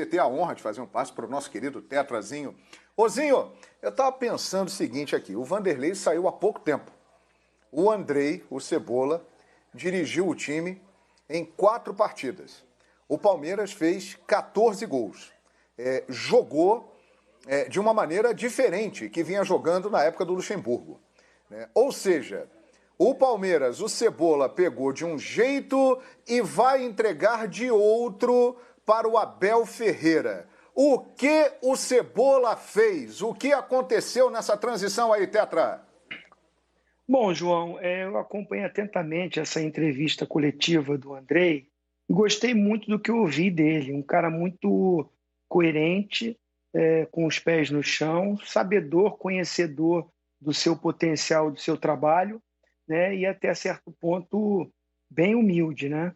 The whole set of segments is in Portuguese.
ter a honra de fazer um passe para o nosso querido Tetrazinho. Zinho, eu estava pensando o seguinte aqui, o Vanderlei saiu há pouco tempo. O Andrei, o Cebola, dirigiu o time em 4 partidas. O Palmeiras fez 14 gols. Jogou de uma maneira diferente que vinha jogando na época do Luxemburgo. Ou seja, o Palmeiras, o Cebola pegou de um jeito e vai entregar de outro para o Abel Ferreira. O que o Cebola fez? O que aconteceu nessa transição aí, Tetra? Bom, João, eu acompanhei atentamente essa entrevista coletiva do Andrei e gostei muito do que eu ouvi dele. Um cara muito coerente, com os pés no chão, sabedor, conhecedor do seu potencial, do seu trabalho, né? E até certo ponto bem humilde, né?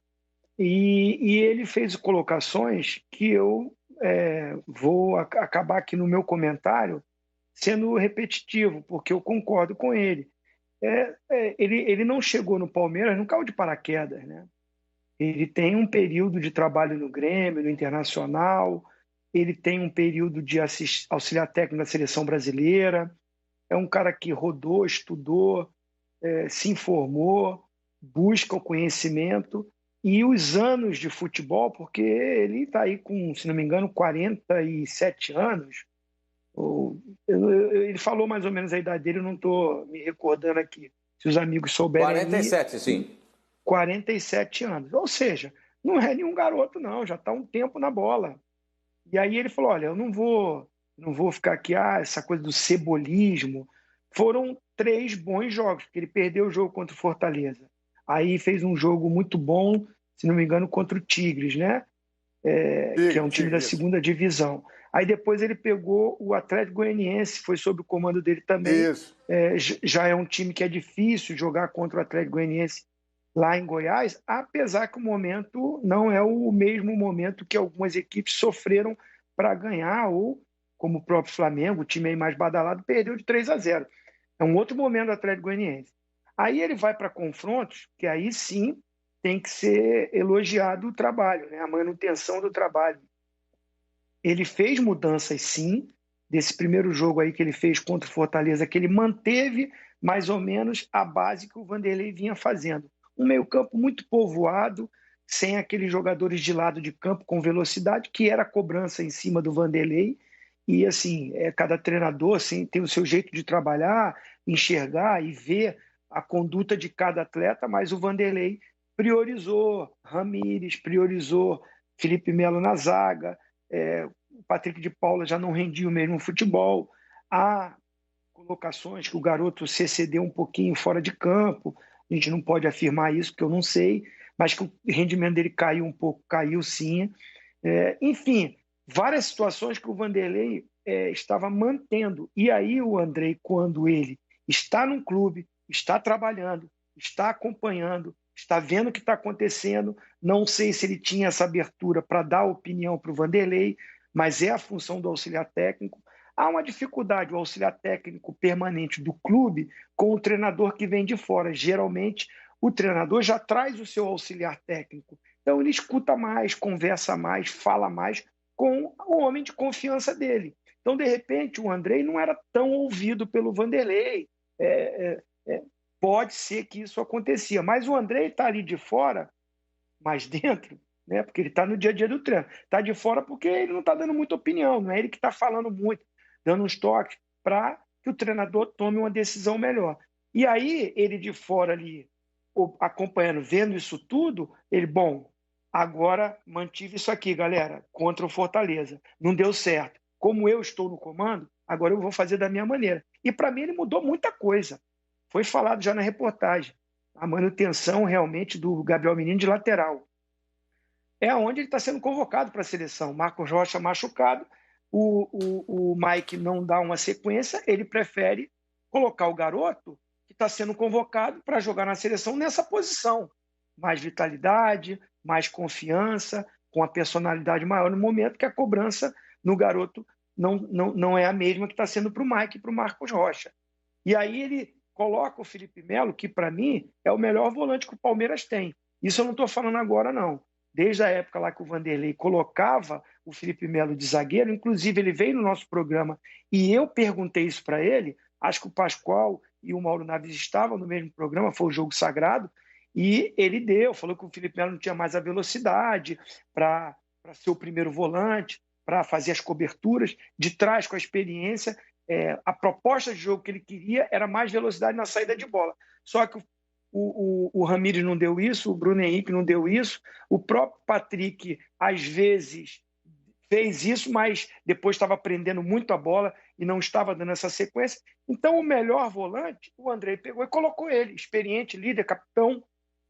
E ele fez colocações que eu vou acabar aqui no meu comentário sendo repetitivo, porque eu concordo com ele. Ele não chegou no Palmeiras, não caiu de paraquedas, né? Ele tem um período de trabalho no Grêmio, no Internacional, ele tem um período de auxiliar técnico da seleção brasileira, é um cara que rodou, estudou, se informou, busca o conhecimento e os anos de futebol, porque ele está aí com, se não me engano, 47 anos. Ele falou mais ou menos a idade dele, eu não estou me recordando aqui. Se os amigos souberem. 47, sim. 47 anos. Ou seja, não é nenhum garoto, não, já está um tempo na bola. E aí ele falou: olha, eu não vou ficar aqui, essa coisa do cebolismo. Foram 3 bons jogos, porque ele perdeu o jogo contra o Fortaleza. Aí fez um jogo muito bom, se não me engano, contra o Tigres, né? Que é um time da segunda divisão. Aí depois ele pegou o Atlético Goianiense, foi sob o comando dele também. Já é um time que é difícil jogar contra o Atlético Goianiense lá em Goiás, apesar que o momento não é o mesmo momento que algumas equipes sofreram para ganhar, ou como o próprio Flamengo, o time aí mais badalado, perdeu de 3-0. É um outro momento do Atlético Goianiense. Aí ele vai para confrontos, que aí sim tem que ser elogiado o trabalho, né? A manutenção do trabalho. Ele fez mudanças, sim, desse primeiro jogo aí que ele fez contra o Fortaleza, que ele manteve mais ou menos a base que o Vanderlei vinha fazendo. Um meio-campo muito povoado, sem aqueles jogadores de lado de campo com velocidade, que era a cobrança em cima do Vanderlei. E, assim, cada treinador assim, tem o seu jeito de trabalhar, enxergar e ver a conduta de cada atleta, mas o Vanderlei priorizou Ramires, priorizou Felipe Melo na zaga, o Patrick de Paula já não rendia o mesmo futebol. Há colocações que o garoto se excedeu um pouquinho fora de campo, a gente não pode afirmar isso, porque eu não sei, mas que o rendimento dele caiu um pouco, caiu sim. Enfim, várias situações que o Vanderlei estava mantendo. E aí o Andrei, quando ele está num clube, está trabalhando, está acompanhando, está vendo o que está acontecendo, não sei se ele tinha essa abertura para dar opinião para o Vanderlei, mas é a função do auxiliar técnico. Há uma dificuldade, o auxiliar técnico permanente do clube com o treinador que vem de fora. Geralmente, o treinador já traz o seu auxiliar técnico. Então, ele escuta mais, conversa mais, fala mais com o homem de confiança dele. Então, de repente, o Andrei não era tão ouvido pelo Vanderlei. Pode ser que isso acontecia. Mas o Andrei está ali de fora, mais dentro, né? Porque ele está no dia a dia do treino. Está de fora porque ele não está dando muita opinião, não é ele que está falando muito, dando uns toques para que o treinador tome uma decisão melhor. E aí, ele de fora ali, acompanhando, vendo isso tudo, ele, bom, agora mantive isso aqui, galera, contra o Fortaleza. Não deu certo. Como eu estou no comando, agora eu vou fazer da minha maneira. E para mim ele mudou muita coisa. Foi falado já na reportagem. A manutenção realmente do Gabriel Menino de lateral. É onde ele está sendo convocado para a seleção. Marcos Rocha machucado, o Mike não dá uma sequência, ele prefere colocar o garoto que está sendo convocado para jogar na seleção nessa posição. Mais vitalidade, mais confiança, com a personalidade maior no momento que a cobrança no garoto não é a mesma que está sendo para o Mike e para o Marcos Rocha. E aí ele coloca o Felipe Melo, que para mim é o melhor volante que o Palmeiras tem. Isso eu não estou falando agora, não. Desde a época lá que o Vanderlei colocava o Felipe Melo de zagueiro. Inclusive, ele veio no nosso programa e eu perguntei isso para ele. Acho que o Pascoal e o Mauro Naves estavam no mesmo programa, foi o Jogo Sagrado, e ele falou que o Felipe Melo não tinha mais a velocidade para ser o primeiro volante, para fazer as coberturas, de trás com a experiência. A proposta de jogo que ele queria era mais velocidade na saída de bola. Só que o Ramires não deu isso, o Bruno Henrique não deu isso, o próprio Patrick, às vezes, fez isso, mas depois estava prendendo muito a bola e não estava dando essa sequência. Então, o melhor volante, o Andrei pegou e colocou ele, experiente, líder, capitão,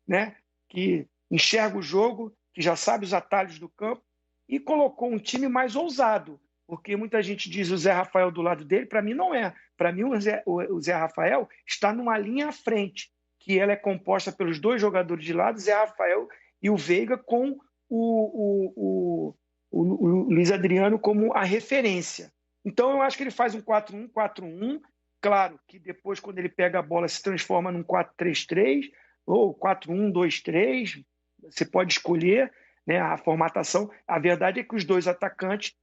né, que enxerga o jogo, que já sabe os atalhos do campo, e colocou um time mais ousado, porque muita gente diz o Zé Rafael do lado dele, para mim não é. Para mim, o Zé Rafael está numa linha à frente, que ela é composta pelos dois jogadores de lado, Zé Rafael e o Veiga, com o Luiz Adriano como a referência. Então, eu acho que ele faz um 4-1, 4-1. Claro que depois, quando ele pega a bola, se transforma num 4-3-3 ou 4-1-2-3. Você pode escolher, né, a formatação. A verdade é que os dois atacantes,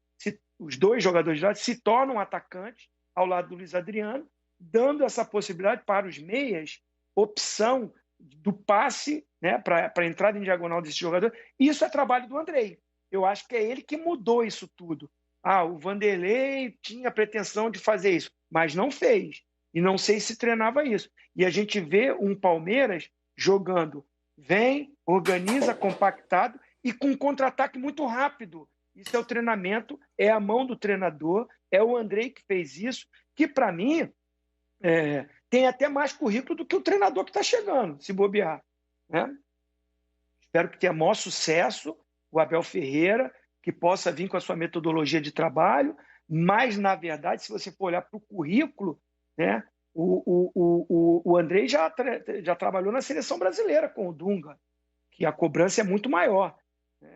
os dois jogadores de lado, se tornam atacantes ao lado do Luiz Adriano, dando essa possibilidade para os meias, opção do passe, né, para a entrada em diagonal desse jogador. Isso é trabalho do Andrei. Eu acho que é ele que mudou isso tudo. O Vanderlei tinha a pretensão de fazer isso, mas não fez. E não sei se treinava isso. E a gente vê um Palmeiras jogando, vem, organiza, compactado e com um contra-ataque muito rápido. Isso é o treinamento, é a mão do treinador, é o Andrei que fez isso, que para mim tem até mais currículo do que o treinador que está chegando, se bobear, né? Espero que tenha maior sucesso o Abel Ferreira, que possa vir com a sua metodologia de trabalho, mas, na verdade, se você for olhar para o currículo, né, o Andrei já trabalhou na seleção brasileira com o Dunga, que a cobrança é muito maior.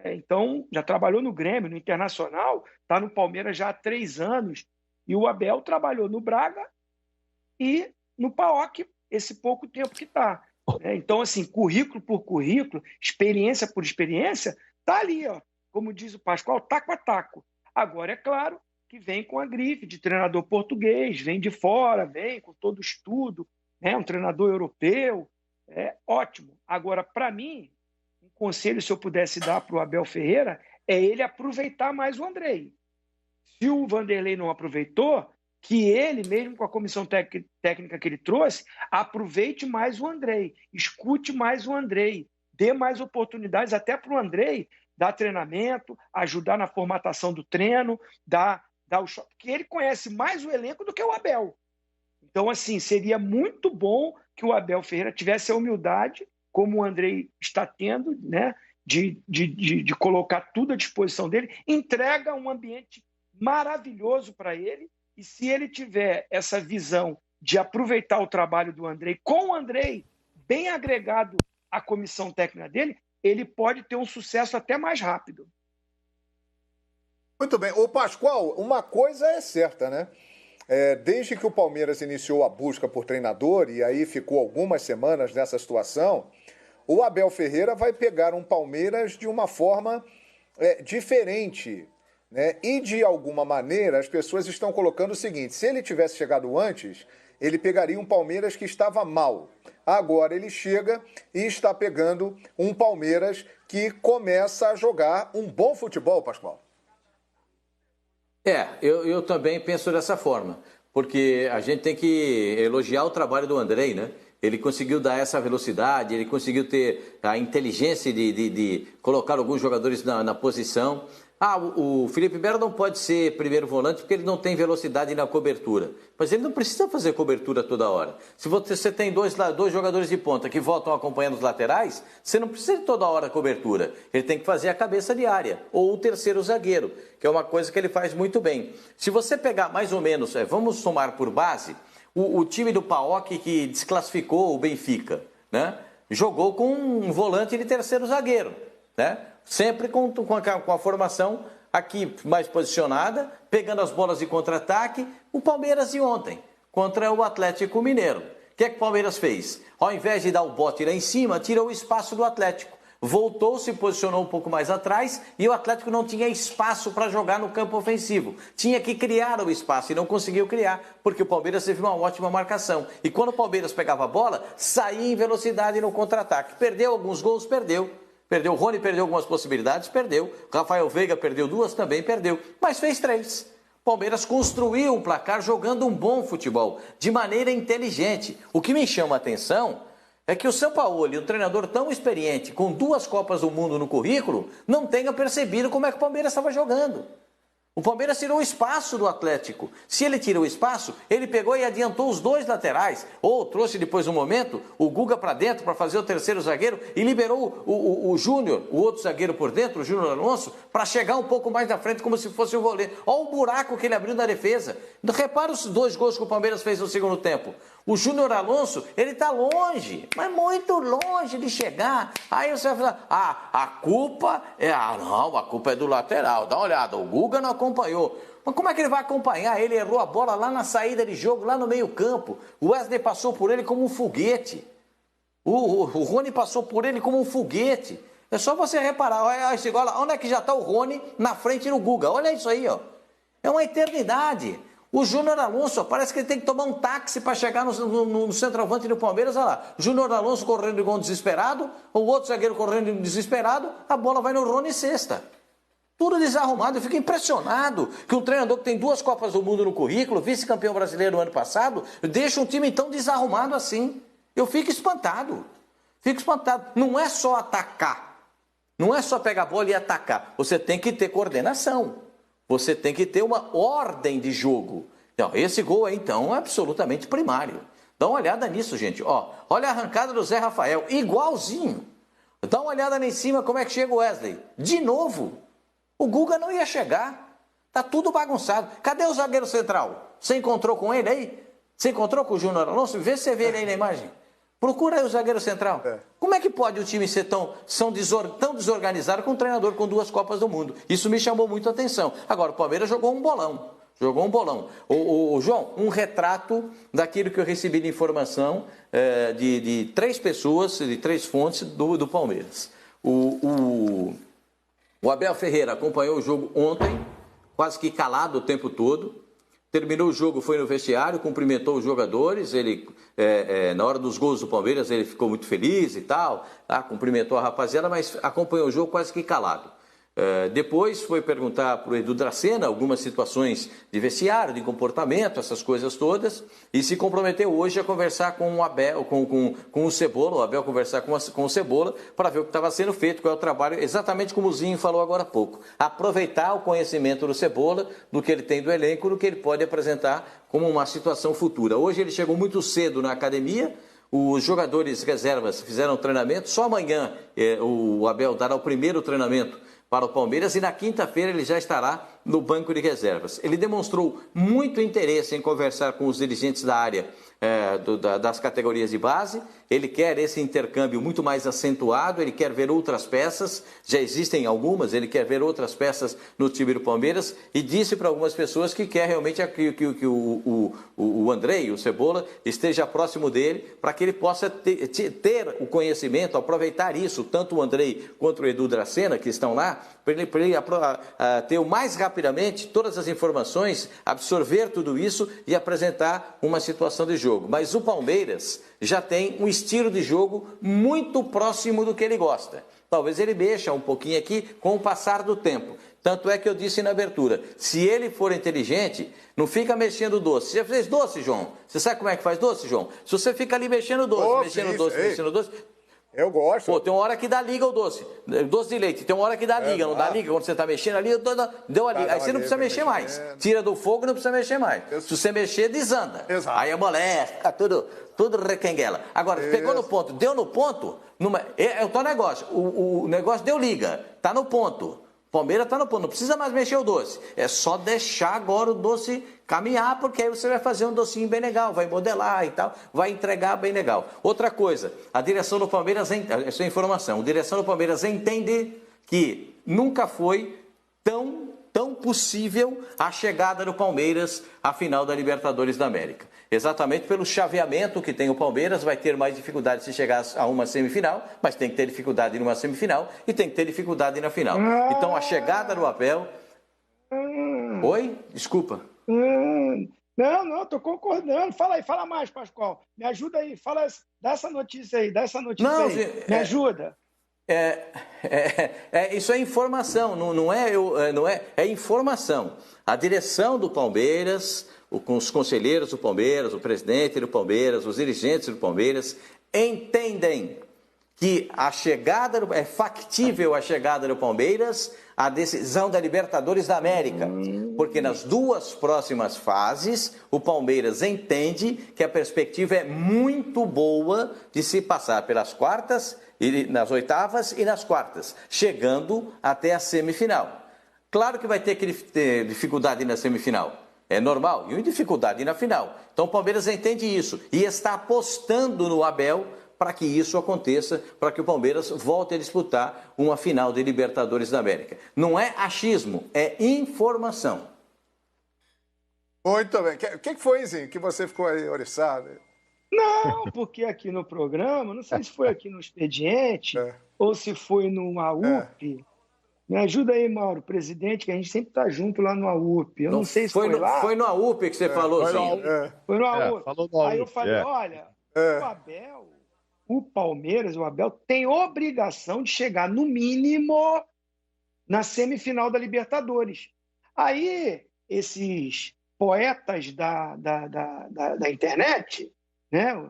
Então, já trabalhou no Grêmio, no Internacional, está no Palmeiras já há 3 anos, e o Abel trabalhou no Braga e no PAOK esse pouco tempo que está. Então, assim, currículo por currículo, experiência por experiência, está ali, ó, como diz o Pascoal, taco a taco. Agora, é claro que vem com a grife de treinador português, vem de fora, vem com todo o estudo, né? Um treinador europeu, ótimo. Agora, para mim, um conselho, se eu pudesse dar para o Abel Ferreira, é ele aproveitar mais o Andrei. Se o Vanderlei não aproveitou, que ele, mesmo com a comissão técnica que ele trouxe, aproveite mais o Andrei, escute mais o Andrei, dê mais oportunidades até para o Andrei dar treinamento, ajudar na formatação do treino, dar o choque, porque ele conhece mais o elenco do que o Abel. Então, assim, seria muito bom que o Abel Ferreira tivesse a humildade, como o Andrei está tendo, né, de colocar tudo à disposição dele, entrega um ambiente maravilhoso para ele, e se ele tiver essa visão de aproveitar o trabalho do Andrei, com o Andrei bem agregado à comissão técnica dele, ele pode ter um sucesso até mais rápido. Muito bem. Ô Pascoal, uma coisa é certa, né? Desde que o Palmeiras iniciou a busca por treinador, e aí ficou algumas semanas nessa situação, o Abel Ferreira vai pegar um Palmeiras de uma forma diferente, né? E de alguma maneira as pessoas estão colocando o seguinte: se ele tivesse chegado antes, ele pegaria um Palmeiras que estava mal. Agora ele chega e está pegando um Palmeiras que começa a jogar um bom futebol, Pascoal. Eu também penso dessa forma, porque a gente tem que elogiar o trabalho do Andrei, né? Ele conseguiu dar essa velocidade, ele conseguiu ter a inteligência de colocar alguns jogadores na posição. O Felipe Melo não pode ser primeiro volante porque ele não tem velocidade na cobertura. Mas ele não precisa fazer cobertura toda hora. Se você tem dois jogadores de ponta que voltam acompanhando os laterais, você não precisa de toda hora cobertura. Ele tem que fazer a cabeça de área. Ou o terceiro zagueiro, que é uma coisa que ele faz muito bem. Se você pegar mais ou menos, vamos somar por base, o time do PAOK que desclassificou o Benfica, né? Jogou com um volante de terceiro zagueiro, né? Sempre com a formação aqui mais posicionada, pegando as bolas de contra-ataque. O Palmeiras de ontem, contra o Atlético Mineiro. O que é que o Palmeiras fez? Ao invés de dar o bote lá em cima, tira o espaço do Atlético. voltou, se posicionou um pouco mais atrás e o Atlético não tinha espaço para jogar no campo ofensivo. Tinha que criar o espaço e não conseguiu criar, porque o Palmeiras teve uma ótima marcação. E quando o Palmeiras pegava a bola, saía em velocidade no contra-ataque. Perdeu alguns gols, perdeu. Perdeu, o Rony perdeu algumas possibilidades, perdeu. Rafael Veiga perdeu 2, também perdeu. Mas fez 3. Palmeiras construiu um placar jogando um bom futebol, de maneira inteligente. O que me chama a atenção é que o Sampaoli, um treinador tão experiente, com 2 Copas do Mundo no currículo, não tenha percebido como é que o Palmeiras estava jogando. O Palmeiras tirou o espaço do Atlético. Se ele tira o espaço, ele pegou e adiantou os 2 laterais. Ou trouxe depois um momento o Guga para dentro para fazer o terceiro zagueiro e liberou o Júnior, o outro zagueiro por dentro, o Júnior Alonso, para chegar um pouco mais na frente como se fosse o goleiro. Olha o buraco que ele abriu na defesa. Repara os 2 gols que o Palmeiras fez no segundo tempo. O Júnior Alonso, ele está longe, mas muito longe de chegar. Aí você vai falar, a culpa é... não, a culpa é do lateral. Dá uma olhada, o Guga não acompanhou. Mas como é que ele vai acompanhar? Ele errou a bola lá na saída de jogo, lá no meio campo. O Wesley passou por ele como um foguete. O Rony passou por ele como um foguete. É só você reparar, olha esse gol lá, onde é que já está o Rony na frente do Guga? Olha isso aí, ó. É uma eternidade. O Júnior Alonso, parece que ele tem que tomar um táxi para chegar no centroavante do Palmeiras. Olha lá, Júnior Alonso correndo igual desesperado, o outro zagueiro correndo desesperado, a bola vai no Rony cesta. Tudo desarrumado. Eu fico impressionado que um treinador que tem 2 Copas do Mundo no currículo, vice-campeão brasileiro no ano passado, deixa um time tão desarrumado assim. Eu fico espantado. Fico espantado. Não é só atacar. Não é só pegar a bola e atacar. Você tem que ter coordenação. Você tem que ter uma ordem de jogo. Então, esse gol aí, então, é absolutamente primário. Dá uma olhada nisso, gente. Ó, olha a arrancada do Zé Rafael, igualzinho. Dá uma olhada lá em cima como é que chega o Wesley. De novo. O Guga não ia chegar. Tá tudo bagunçado. Cadê o zagueiro central? Você encontrou com ele aí? Você encontrou com o Júnior Alonso? Vê se você vê ele aí na imagem. Procura aí o zagueiro central. Como é que pode o time ser tão desorganizado com um treinador com 2 Copas do Mundo? Isso me chamou muito a atenção. Agora, o Palmeiras jogou um bolão. João, um retrato daquilo que eu recebi de informação de 3 pessoas, de 3 fontes do Palmeiras. O Abel Ferreira acompanhou o jogo ontem, quase que calado o tempo todo. Terminou o jogo, foi no vestiário, cumprimentou os jogadores, ele, na hora dos gols do Palmeiras, ele ficou muito feliz e tal, cumprimentou a rapaziada, mas acompanhou o jogo quase que calado. Depois foi perguntar para o Edu Dracena algumas situações de vestiário, de comportamento, essas coisas todas, e se comprometeu hoje a conversar com o Abel, com o Cebola, o Abel conversar com o Cebola, para ver o que estava sendo feito, qual é o trabalho, exatamente como o Zinho falou agora há pouco. Aproveitar o conhecimento do Cebola, do que ele tem do elenco, do que ele pode apresentar como uma situação futura. Hoje ele chegou muito cedo na academia, os jogadores reservas fizeram treinamento, só amanhã o Abel dará o primeiro treinamento para o Palmeiras e na quinta-feira ele já estará no banco de reservas. Ele demonstrou muito interesse em conversar com os dirigentes da área das categorias de base, ele quer esse intercâmbio muito mais acentuado, ele quer ver outras peças, já existem algumas, ele quer ver outras peças no time do Palmeiras e disse para algumas pessoas que quer realmente que o Andrei, o Cebola, esteja próximo dele para que ele possa ter o conhecimento, aproveitar isso, tanto o Andrei quanto o Edu Dracena, que estão lá, para ele ter o mais rapidamente todas as informações, absorver tudo isso e apresentar uma situação de jogo. Mas o Palmeiras já tem um estilo de jogo muito próximo do que ele gosta. Talvez ele mexa um pouquinho aqui com o passar do tempo. Tanto é que eu disse na abertura, se ele for inteligente, não fica mexendo doce. Você já fez doce, João? Você sabe como é que faz doce, João? Se você fica ali mexendo doce, mexendo doce... Eu gosto. Pô, tem uma hora que dá liga o doce. Doce de leite. Tem uma hora que dá liga, não dá liga. Quando você está mexendo ali, deu a liga. Aí você não precisa mexer mais. Tira do fogo e não precisa mexer mais. Se você mexer, desanda. Exato. Aí amolece, fica tudo requenguela. Agora, pegou no ponto, deu no ponto, é o teu negócio. O negócio deu liga, tá no ponto. Palmeiras está no ponto, não precisa mais mexer o doce. É só deixar agora o doce caminhar, porque aí você vai fazer um docinho bem legal, vai modelar e tal, vai entregar bem legal. Outra coisa, a direção do Palmeiras, essa é a informação, a direção do Palmeiras entende que nunca foi tão tão possível a chegada do Palmeiras à final da Libertadores da América. Exatamente pelo chaveamento que tem o Palmeiras, vai ter mais dificuldade se chegar a uma semifinal, mas tem que ter dificuldade numa semifinal e tem que ter dificuldade na final. Então a chegada do Abel... Oi? Desculpa. Não, tô concordando. Fala aí, fala mais, Pascoal. Me ajuda aí, dá essa notícia aí, me ajuda. Isso é informação, não é informação. A direção do Palmeiras, com os conselheiros do Palmeiras, o presidente do Palmeiras, os dirigentes do Palmeiras, entendem que é factível a chegada do Palmeiras à decisão da Libertadores da América, porque nas duas próximas fases o Palmeiras entende que a perspectiva é muito boa de se passar pelas quartas, e nas oitavas e nas quartas, chegando até a semifinal. Claro que vai ter dificuldade na semifinal, é normal, e dificuldade na final. Então o Palmeiras entende isso e está apostando no Abel para que isso aconteça, para que o Palmeiras volte a disputar uma final de Libertadores da América. Não é achismo, é informação. Muito bem. O que foi, Zinho, que você ficou aí oriçado? Não, porque aqui no programa, não sei se foi aqui no Expediente ou se foi no AUP. Me ajuda aí, Mauro, presidente, que a gente sempre está junto lá no AUP. Eu não sei se foi lá. Foi no AUP que você falou, Zinho. Foi no AUP. Falou no AUP. Aí eu falei, olha, o Abel... O Palmeiras, o Abel, tem obrigação de chegar, no mínimo, na semifinal da Libertadores. Aí, esses poetas da internet, né?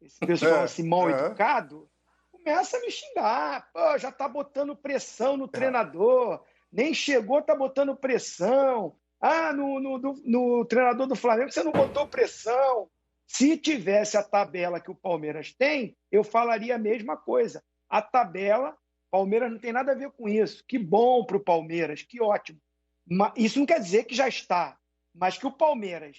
Esse pessoal assim, mal educado, começa a me xingar. Pô, já tá botando pressão no treinador, nem chegou, tá botando pressão. No treinador do Flamengo você não botou pressão. Se tivesse a tabela que o Palmeiras tem, eu falaria a mesma coisa. A tabela, Palmeiras não tem nada a ver com isso. Que bom para o Palmeiras, que ótimo. Isso não quer dizer que já está, mas que o Palmeiras,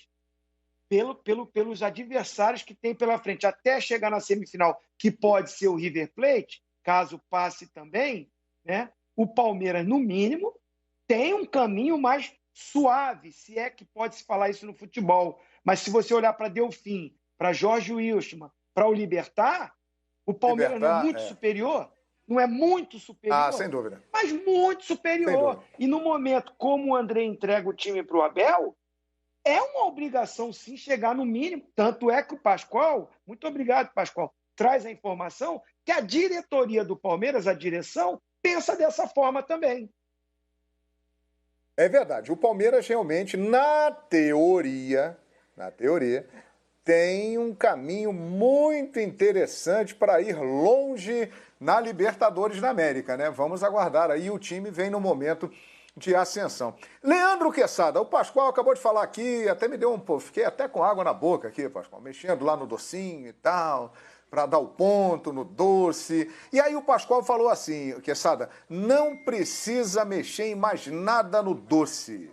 pelos adversários que tem pela frente, até chegar na semifinal, que pode ser o River Plate, caso passe também, né? O Palmeiras, no mínimo, tem um caminho mais suave, se é que pode-se falar isso no futebol. Mas se você olhar para Delfim, para Jorge Wilstermann, para o Libertad, o Palmeiras não é muito superior? Não é muito superior? Sem dúvida. Mas muito superior. E no momento como o André entrega o time para o Abel, é uma obrigação sim chegar no mínimo. Tanto é que o Pascoal, muito obrigado, Pascoal, traz a informação que a diretoria do Palmeiras, a direção, pensa dessa forma também. É verdade. O Palmeiras realmente, na teoria, tem um caminho muito interessante para ir longe na Libertadores da América, né? Vamos aguardar aí, o time vem no momento de ascensão. Leandro Quesada, o Pascoal acabou de falar aqui, até me deu fiquei até com água na boca aqui, Pascoal, mexendo lá no docinho e tal, para dar o ponto no doce. E aí o Pascoal falou assim, Quesada, não precisa mexer em mais nada no doce.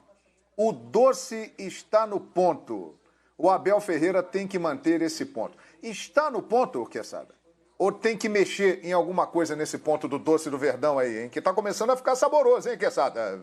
O doce está no ponto. O Abel Ferreira tem que manter esse ponto. Está no ponto, Quesada? Ou tem que mexer em alguma coisa nesse ponto do doce do Verdão aí, hein? Que está começando a ficar saboroso, hein, Quesada?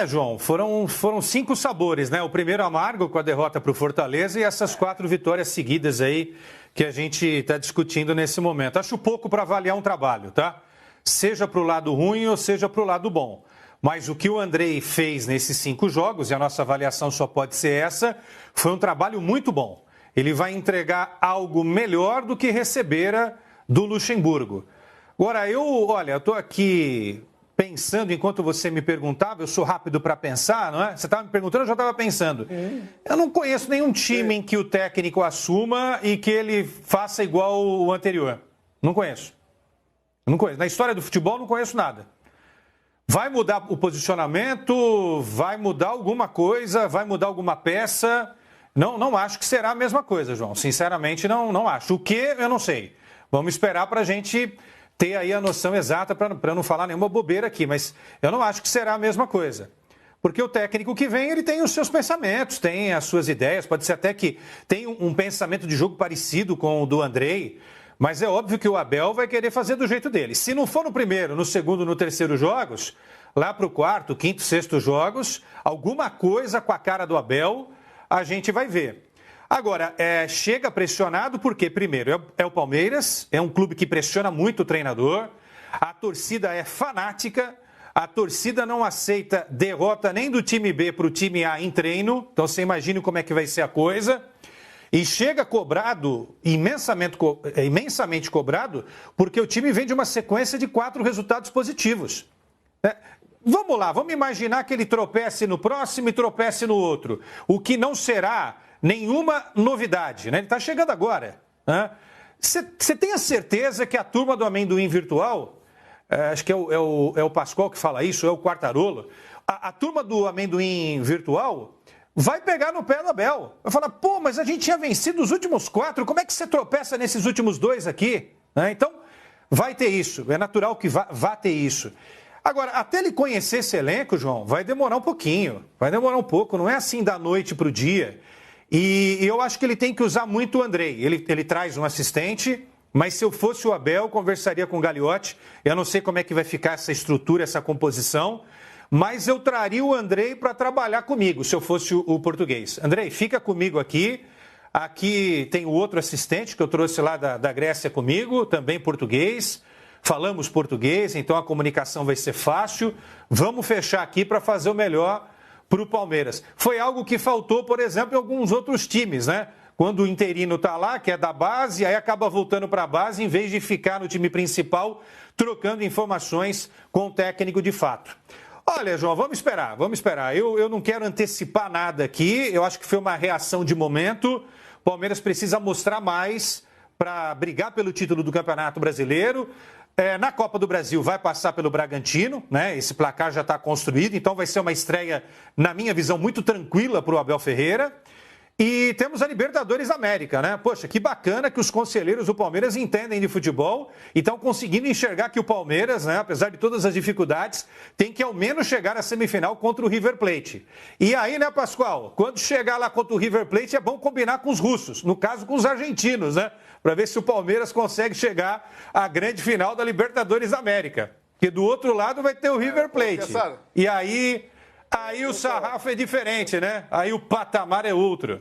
João, foram 5 sabores, né? O primeiro amargo com a derrota para o Fortaleza e essas 4 vitórias seguidas aí que a gente está discutindo nesse momento. Acho pouco para avaliar um trabalho, tá? Seja para o lado ruim ou seja para o lado bom. Mas o que o Andrei fez nesses 5 jogos, e a nossa avaliação só pode ser essa, foi um trabalho muito bom. Ele vai entregar algo melhor do que recebera do Luxemburgo. Agora, eu estou aqui pensando, enquanto você me perguntava, eu sou rápido para pensar, não é? Você estava me perguntando, eu já estava pensando. Eu não conheço nenhum time em que o técnico assuma e que ele faça igual o anterior. Não conheço. Não conheço. Na história do futebol, não conheço nada. Vai mudar o posicionamento, vai mudar alguma coisa, vai mudar alguma peça. Não acho que será a mesma coisa, João. Sinceramente, não acho. O que, eu não sei. Vamos esperar para a gente ter aí a noção exata, para não falar nenhuma bobeira aqui. Mas eu não acho que será a mesma coisa. Porque o técnico que vem, ele tem os seus pensamentos, tem as suas ideias. Pode ser até que tenha um pensamento de jogo parecido com o do Andrei. Mas é óbvio que o Abel vai querer fazer do jeito dele. Se não for no primeiro, no segundo, no terceiro jogos, lá para o quarto, quinto, sexto jogos, alguma coisa com a cara do Abel a gente vai ver. Agora, chega pressionado porque, primeiro, é o Palmeiras, é um clube que pressiona muito o treinador, a torcida é fanática, a torcida não aceita derrota nem do time B para o time A em treino, então você imagina como é que vai ser a coisa. E chega cobrado, imensamente cobrado, porque o time vem de uma sequência de 4 resultados positivos. Vamos lá, vamos imaginar que ele tropece no próximo e tropece no outro. O que não será nenhuma novidade, né? Ele está chegando agora. Você tem a certeza que a turma do amendoim virtual, acho que é o Pascoal que fala isso, é o Quartarolo, a turma do amendoim virtual vai pegar no pé do Abel. Vai falar, pô, mas a gente tinha vencido os últimos 4, como é que você tropeça nesses últimos 2 aqui? Então, vai ter isso, é natural que vá ter isso. Agora, até ele conhecer esse elenco, João, vai demorar um pouquinho, vai demorar um pouco, não é assim da noite para o dia. E eu acho que ele tem que usar muito o Andrei. Ele traz um assistente, mas se eu fosse o Abel, conversaria com o Gagliotti. Eu não sei como é que vai ficar essa estrutura, essa composição, mas eu traria o Andrei para trabalhar comigo, se eu fosse o português. Andrei, fica comigo aqui. Aqui tem o outro assistente que eu trouxe lá da Grécia comigo, também português. Falamos português, então a comunicação vai ser fácil. Vamos fechar aqui para fazer o melhor para o Palmeiras. Foi algo que faltou, por exemplo, em alguns outros times, né? Quando o interino está lá, que é da base, aí acaba voltando para a base, em vez de ficar no time principal, trocando informações com o técnico de fato. Olha, João, vamos esperar, vamos esperar. Eu não quero antecipar nada aqui, eu acho que foi uma reação de momento. O Palmeiras precisa mostrar mais para brigar pelo título do Campeonato Brasileiro. Na Copa do Brasil vai passar pelo Bragantino, né? Esse placar já está construído, então vai ser uma estreia, na minha visão, muito tranquila para o Abel Ferreira. E temos a Libertadores da América, né? Poxa, que bacana que os conselheiros do Palmeiras entendem de futebol e estão conseguindo enxergar que o Palmeiras, né, apesar de todas as dificuldades, tem que ao menos chegar à semifinal contra o River Plate. E aí, né, Pascoal, quando chegar lá contra o River Plate é bom combinar com os russos, no caso com os argentinos, né? Para ver se o Palmeiras consegue chegar à grande final da Libertadores da América. Porque do outro lado vai ter o River Plate. E aí o sarrafo é diferente, né? Aí o patamar é outro.